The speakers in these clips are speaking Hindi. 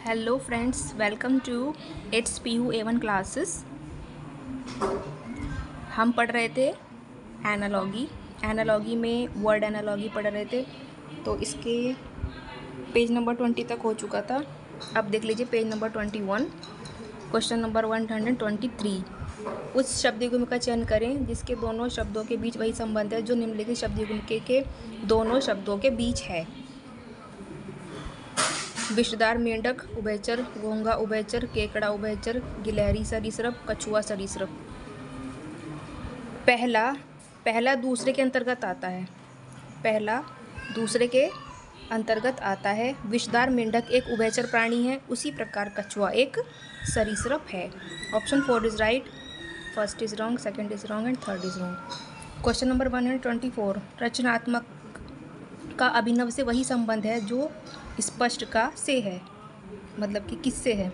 Hello friends, welcome to it's PU A1 classes. हम पढ़ रहे थे एनालॉगी में वर्ड एनालॉगी पढ़ रहे थे। तो इसके पेज नंबर 20 तक हो चुका था। अब देख लीजिए पेज नंबर 21, क्वेश्चन नंबर 123। उस शब्द युग्म का चयन करें जिसके दोनों शब्दों के बीच वही संबंध है जो निम्नलिखित शब्द युग्म के दोनों शब्दों के बीच है। विषदार मेंढक उभयचर, घोंघा उभयचर, केकड़ा उभयचर, गिलहरी सरीसृप, कछुआ सरीसृप। पहला दूसरे के अंतर्गत आता है। पहला दूसरे के अंतर्गत आता है। विषदार मेंढक एक उभयचर प्राणी है, उसी प्रकार कछुआ एक सरीसृप है। Option 4 is right, first is wrong, second is wrong and third is wrong. Question number 124। रचनात्मक का अभिनव से वही संबंध है जो स्पष्ट का से है, मतलब कि किससे है।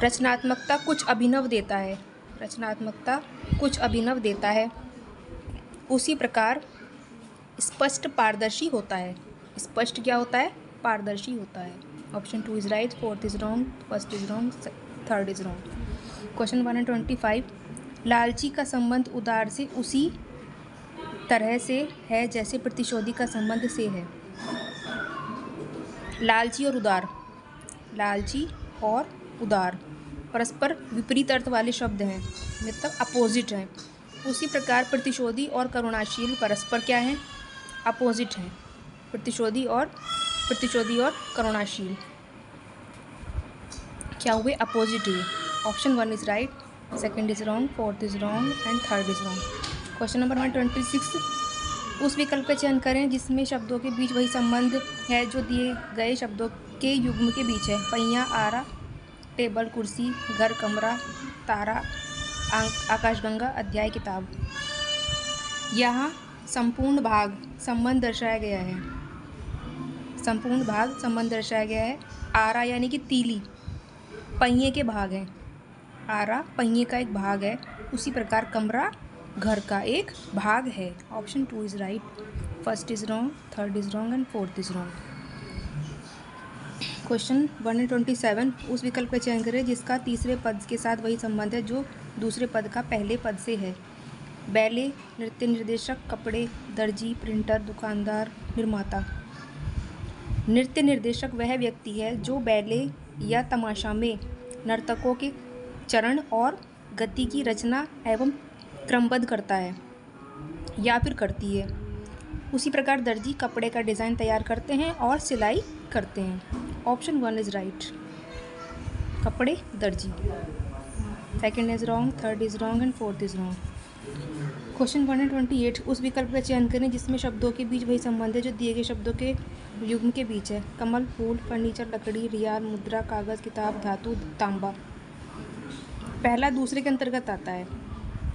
रचनात्मकता कुछ अभिनव देता है, रचनात्मकता कुछ अभिनव देता है, उसी प्रकार स्पष्ट पारदर्शी होता है। स्पष्ट क्या होता है? पारदर्शी होता है। Option 2 is right, fourth is wrong, first is wrong, third is wrong. Question 125। लालची का संबंध उदार से उसी तरह से है जैसे प्रतिशोधी का संबंध से है। लालची और उदार, लालची और उदार परस्पर विपरीत अर्थ वाले शब्द हैं, मतलब अपोजिट हैं। उसी प्रकार प्रतिशोधी और करुणाशील परस्पर क्या हैं? अपोजिट हैं। प्रतिशोधी और करुणाशील क्या हुए? अपोजिट हुए। Option 1 is right, second is wrong, fourth is wrong and third is wrong. Question number 126। उस विकल्प का चयन करें जिसमें शब्दों के बीच वही संबंध है जो दिए गए शब्दों के युग्म के बीच है। पहिया, आरा, टेबल, कुर्सी, घर, कमरा, तारा, आकाशगंगा, अध्याय, किताब। यहाँ संपूर्ण भाग संबंध दर्शाया गया है। संपूर्ण भाग संबंध दर्शाया गया है। आरा यानी कि तीली पहिए के भाग है। आरा पहिए का एक भाग है, उसी प्रकार कमरा घर का एक भाग है। Option 2 is right, first is wrong, third is wrong and fourth is wrong. Question 127। उस विकल्प का चयन करें जिसका तीसरे पद के साथ वही संबंध है जो दूसरे पद का पहले पद से है। बैले, नृत्य निर्देशक, कपड़े, दर्जी, प्रिंटर, दुकानदार, निर्माता। नृत्य निर्देशक वह व्यक्ति है जो बैले या तमाशा में नर्तकों के चरण और गति की रचना एवं क्रमबद्ध करता है या फिर करती है। उसी प्रकार दर्जी कपड़े का डिज़ाइन तैयार करते हैं और सिलाई करते हैं। ऑप्शन 1 इज राइट, कपड़े, दर्जी। Second is wrong, third is wrong and fourth is wrong. Question 128। उस विकल्प का चयन करें जिसमें शब्दों के बीच वही संबंध है जो दिए गए शब्दों के युग्म के बीच है। कमल, फूल, फर्नीचर, लकड़ी, रियाल, मुद्रा, कागज़, किताब, धातु, तांबा। पहला दूसरे के अंतर्गत आता है।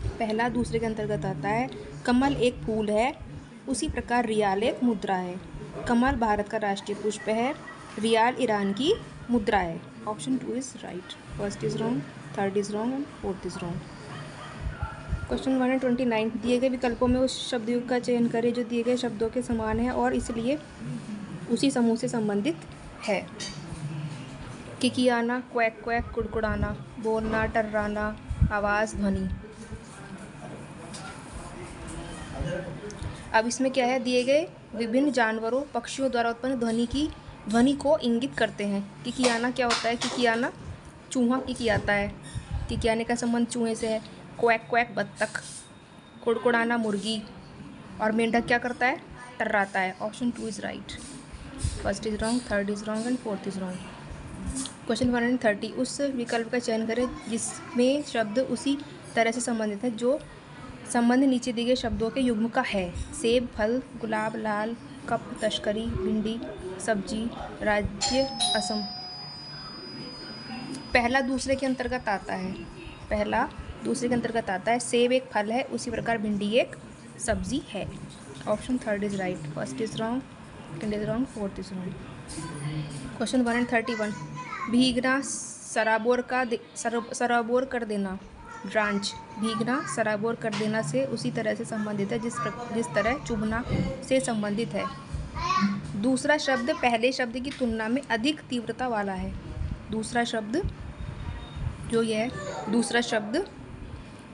पहला दूसरे के अंतर्गत आता है। कमल एक फूल है, उसी प्रकार रियाल एक मुद्रा है। कमल भारत का राष्ट्रीय पुष्प है, रियाल ईरान की मुद्रा है। Option 2 is right, first is wrong, third is wrong and fourth is wrong. Question 129। दिए गए विकल्पों में उस शब्दयुग का चयन करें जो दिए गए शब्दों के समान है और इसलिए उसी समूह से संबंधित है। किकियाना, क्वैक क्वैक, कुड़कुड़ाना, बोलना, टर्राना, आवाज़, ध्वनि। अब इसमें क्या है? दिए गए विभिन्न जानवरों, पक्षियों द्वारा उत्पन्न ध्वनि को इंगित करते हैं। किकियाना क्या होता है? किकियाना चूहा किकियाता है, किकियाने का संबंध चूहे से है। क्वैक क्वैक बत्तख, कुड़कुड़ाना मुर्गी और मेंढक क्या करता है? टर्राता है। Option 2 is right, first is wrong, third is wrong and fourth is wrong. Question 130। उस विकल्प का चयन करें जिसमें शब्द उसी तरह से संबंधित है जो संबंध नीचे दिए गए शब्दों के युग्म का है। सेब, फल, गुलाब, लाल, कप, तस्करी, भिंडी, सब्जी, राज्य, असम। पहला दूसरे के अंतर्गत आता है। पहला दूसरे के अंतर्गत आता है। सेब एक फल है, उसी प्रकार भिंडी एक सब्जी है। Option 3 is right, first is wrong, second is wrong, fourth is wrong. Question 131। भीगना सराबोर कर देना, ड्रांच। भीगना सराबोर कर देना से उसी तरह से संबंधित है जिस तरह चुभना से संबंधित है। दूसरा शब्द पहले शब्द की तुलना में अधिक तीव्रता वाला है। दूसरा शब्द जो ये है, दूसरा शब्द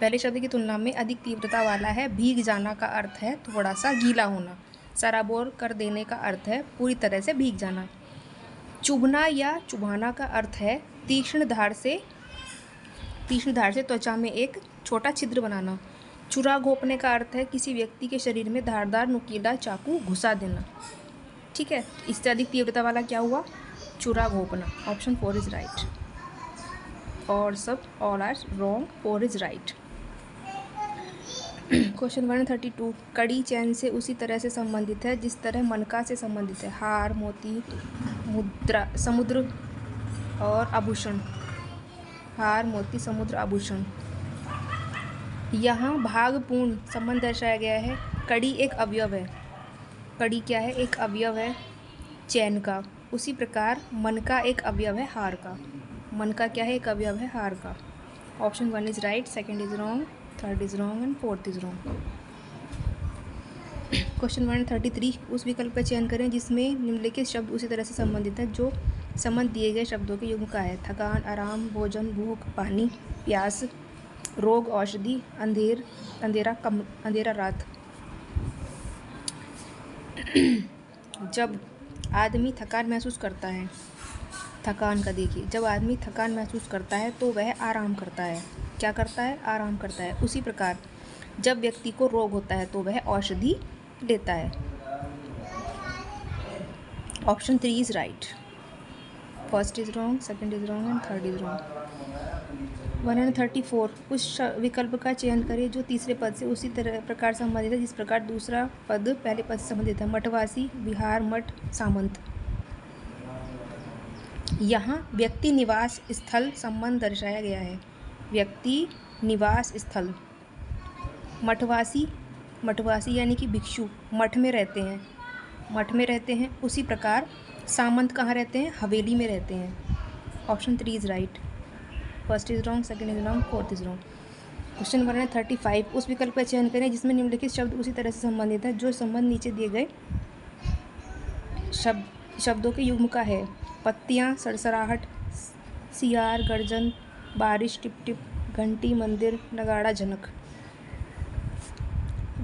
पहले शब्द की तुलना में अधिक तीव्रता वाला है। भीग जाना का अर्थ है थोड़ा सा गीला होना। सराबोर कर देने का अर्थ है पूरी तरह से भीग जाना। चुभना या चुभाना का अर्थ है तीक्ष्ण धार से त्वचा में एक छोटा छिद्र बनाना। चुरा घोंपने का अर्थ है किसी व्यक्ति के शरीर में धारदार नुकीला चाकू घुसा देना। ठीक है, इससे अधिक तीव्रता वाला क्या हुआ? चुरा घोंपना। Option 4 is right. और सब all are wrong, 4 is right. Question 132, कड़ी चैन से उसी तरह से संबंधित है जिस तरह मनका से संबंधित है। हार, मोती, मुद्रा, समुद्र और आभूषण। हार, मोती, समुद्र, आभूषण। यहाँ भागपूर्ण संबंध दर्शाया गया है। कड़ी एक अवयव है। कड़ी क्या है? एक अवयव है चैन का। उसी प्रकार मनका एक अवयव है हार का। मनका क्या है? एक अवयव है हार का। Option 1 is right, second is wrong, third is wrong and fourth is wrong. Question 133, उस विकल्प का चयन करें जिसमें निम्नलिखित शब्द उसी तरह से संबंधित है जो संबंध दिए गए शब्दों के युग्म का है। थकान, आराम, भोजन, भूख, पानी, प्यास, रोग, औषधि, अंधेरा, रात। जब आदमी थकान महसूस करता है, थकान का देखिए, जब आदमी थकान महसूस करता है तो वह आराम करता है। क्या करता है? आराम करता है। उसी प्रकार जब व्यक्ति को रोग होता है तो वह औषधि लेता है। Option 3 is right. First is wrong, second is wrong and third is wrong. 134, उस विकल्प का चयन करें जो तीसरे पद से उसी तरह प्रकार संबंधित है जिस प्रकार दूसरा पद पहले पद से संबंधित है। मठवासी, विहार, मठ, सामंत। यहाँ व्यक्ति निवास स्थल संबंध दर्शाया गया है। व्यक्ति निवास स्थल। मठवासी यानी कि भिक्षु मठ में रहते हैं, मठ में रहते हैं। उसी प्रकार सामंत कहाँ रहते हैं? हवेली में रहते हैं। Option 3 is right. First is wrong, second is wrong, fourth is wrong. Question 135, उस विकल्प का चयन करें जिसमें निम्नलिखित शब्द उसी तरह से संबंधित है जो संबंध नीचे दिए गए शब्दों के युग्म का है। पत्तियाँ, सरसराहट, सियार, गर्जन, बारिश, टिप टिप, घंटी, मंदिर, नगाड़ा, झनक।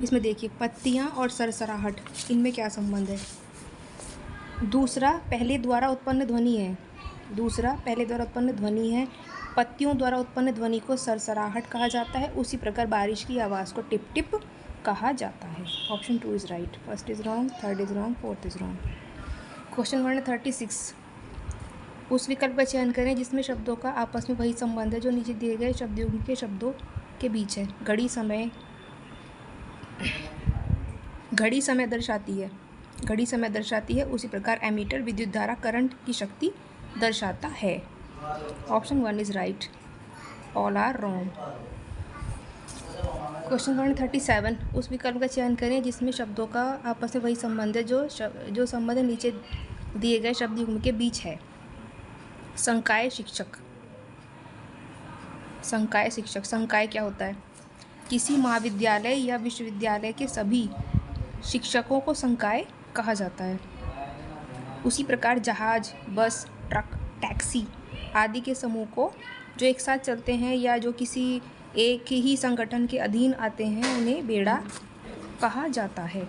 इसमें देखिए पत्तियाँ और सरसराहट, इनमें क्या संबंध है? दूसरा पहले द्वारा उत्पन्न ध्वनि है। दूसरा पहले द्वारा उत्पन्न ध्वनि है। पत्तियों द्वारा उत्पन्न ध्वनि को सरसराहट कहा जाता है। उसी प्रकार बारिश की आवाज़ को टिप टिप कहा जाता है। Option 2 is right. First is wrong, third is wrong, fourth is wrong. Question 136, उस विकल्प का चयन करें जिसमें शब्दों का आपस में वही संबंध है जो नीचे दिए गए शब्दयुग्म के शब्दों के बीच है। घड़ी समय दर्शाती है। घड़ी समय दर्शाती है। उसी प्रकार एमीटर विद्युत धारा करंट की शक्ति दर्शाता है। Option 1 is right, all are wrong. Question 137, उस विकल्प का चयन करें जिसमें शब्दों का आपस में वही संबंध है जो संबंध नीचे दिए गए शब्द युग्म के बीच है। संकाय शिक्षक। संकाय शिक्षक, संकाय क्या होता है? किसी महाविद्यालय या विश्वविद्यालय के सभी शिक्षकों को संकाय कहा जाता है। उसी प्रकार जहाज, बस, ट्रक, टैक्सी आदि के समूह को जो एक साथ चलते हैं या जो किसी एक ही संगठन के अधीन आते हैं उन्हें बेड़ा कहा जाता है।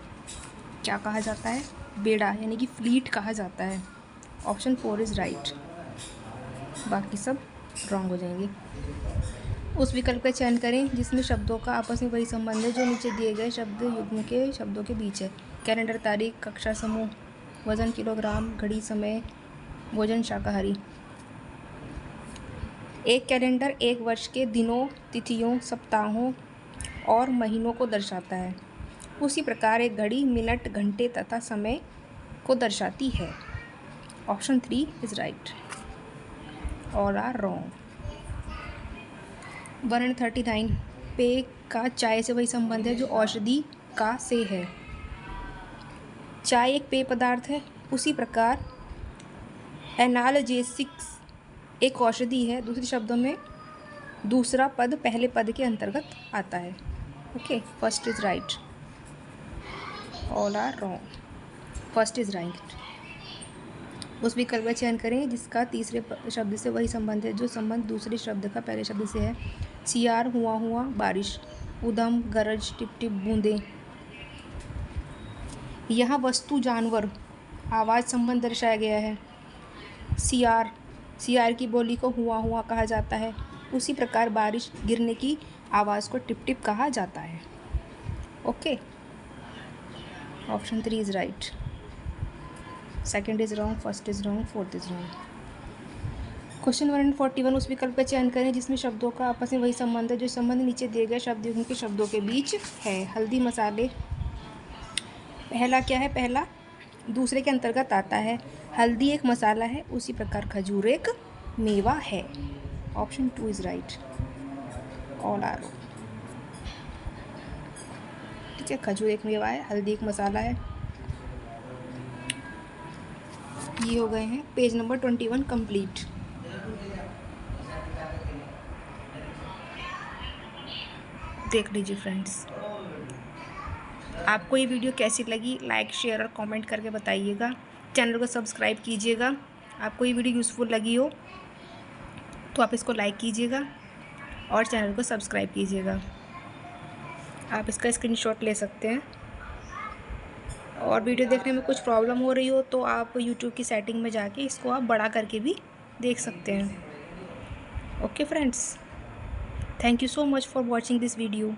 क्या कहा जाता है? बेड़ा यानी कि फ्लीट कहा जाता है। ऑप्शन 4 इज राइट, बाकी सब रॉन्ग हो जाएंगे। उस विकल्प का चयन करें जिसमें शब्दों का आपस में वही संबंध है जो नीचे दिए गए शब्द युग्म के शब्दों के बीच है। कैलेंडर, तारीख, कक्षा समूह, वजन, किलोग्राम, घड़ी, समय, भोजन, शाकाहारी। एक कैलेंडर एक वर्ष के दिनों, तिथियों, सप्ताहों और महीनों को दर्शाता है। उसी प्रकार एक घड़ी मिनट, घंटे तथा समय को दर्शाती है। Option 3 is right, all are wrong. 139, पेय का चाय से वही संबंध है जो औषधि का से है। चाय एक पेय पदार्थ है। उसी प्रकार एनाल्जेसिक्स एक औषधि है। दूसरे शब्दों में दूसरा पद पहले पद के अंतर्गत आता है। Okay, first is right, all are wrong. First is right. उस विकल्प का चयन करें जिसका तीसरे शब्द से वही संबंध है जो संबंध दूसरे शब्द का पहले शब्द से है। सियार, हुआ हुआ, बारिश। उधम, गरज, टिप टिप बूंदें। यहाँ वस्तु, जानवर, आवाज़ संबंध दर्शाया गया है। सियार, सियार की बोली को हुआ हुआ कहा जाता है। उसी प्रकार बारिश गिरने की आवाज़ को टिप टिप कहा जाता है। Okay, option 3 is right. Second is wrong, first is wrong, fourth is wrong. Question 141, उस विकल्प का चयन करें जिसमें शब्दों का आपस में वही संबंध है जो संबंध नीचे दिए गए शब्द युग्म के शब्दों के बीच है। हल्दी, मसाले। पहला क्या है? पहला दूसरे के अंतर्गत आता है। हल्दी एक मसाला है, उसी प्रकार खजूर एक मेवा है। Option 2 is right, all are. ठीक है, खजूर एक मेवा है, हल्दी एक मसाला है। ये हो गए हैं पेज नंबर 21 कंप्लीट। देख लीजिए फ्रेंड्स, आपको ये वीडियो कैसी लगी लाइक, शेयर और कमेंट करके बताइएगा। चैनल को सब्सक्राइब कीजिएगा। आपको ये वीडियो यूज़फुल लगी हो तो आप इसको लाइक कीजिएगा और चैनल को सब्सक्राइब कीजिएगा। आप इसका स्क्रीनशॉट ले सकते हैं। और वीडियो देखने में कुछ प्रॉब्लम हो रही हो तो आप यूट्यूब की सेटिंग में जाके इसको आप बड़ा करके भी देख सकते हैं। Okay friends, thank you so much for watching this video.